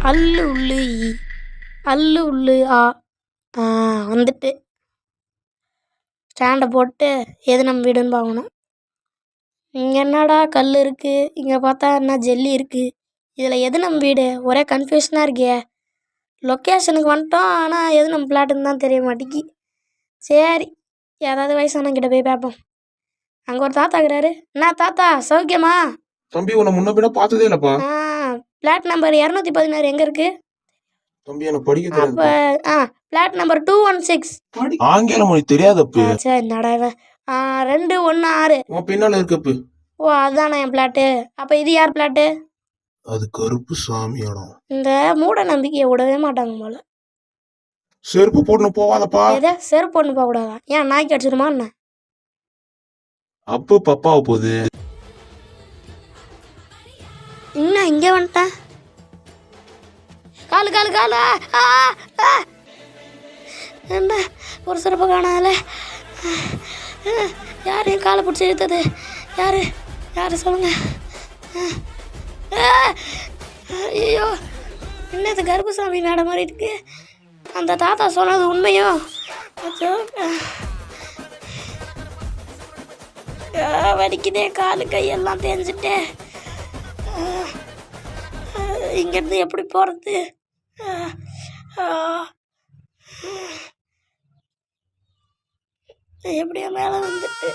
அல்லு உள்ளு ஈ அல்லு உள்ளு ஆ வந்துட்டு ஸ்டாண்டை போட்டு எது நம்ம வீடுன்னு பார்க்கணும். இங்கே என்னடா கல் இருக்குது, இங்கே பார்த்தா என்ன ஜெல்லி இருக்குது, இதில் எது நம்ம வீடு? ஒரே கன்ஃபியூஷனாக இருக்கே. லொக்கேஷனுக்கு வந்துட்டோம், ஆனால் எது நம்ம பிளாட்டுன்னு தான் தெரிய மாட்டேங்கி. சரி, ஏதாவது வயசானங்கிட்ட போய் பார்ப்போம். அங்கே ஒரு தாத்தா இருக்கிறாரு. என்ன தாத்தா சௌக்கியமா? தம்பி உன்னை முன்ன பின்ன பார்த்ததே இல்லப்பா. பிளாட் நம்பர் 216 எங்கே இருக்கு தம்பி எனக்கு படிக்க தெரியாது. அப்போ பிளாட் நம்பர் 216. ஆங்கில மொழி தெரியாதப்பு. சரி நடாவ 216. உன் பின்னால இருக்கப்பு. ஓ அதுதானே என் பிளாட்டு. அப்போ இது யார் பிளாட்டு? அது கருப்பு சாமி இடம். இந்த மூட நம்பிக்கையை விடவே மாட்டாங்க போல. செருப்பு போட்டு போவாதப்பா. எதே செருப்பு போட்டு போக கூடாதா? ஏன் நாய்க்கு அடிச்சிருமா என்ன? அப்போ பப்பாவை போகுது. இன்னும் இங்கே வந்துட்டேன். காலு காலு காலு என்ன ஒரு சிறப்பு காணால. யார் என் காலை பிடிச்சி இழுத்தது? யாரு சொல்லுங்க. ஐயோ என்னது கருப்புசாமி மேடம் மாதிரி இருக்கு. அந்த தாத்தா சொன்னது உண்மையோ? வலிக்குதே, காலு கையெல்லாம் தேஞ்சிட்டே. இங்கேருந்து எப்படி போகிறது? எப்படியோ மேலே வந்துட்டு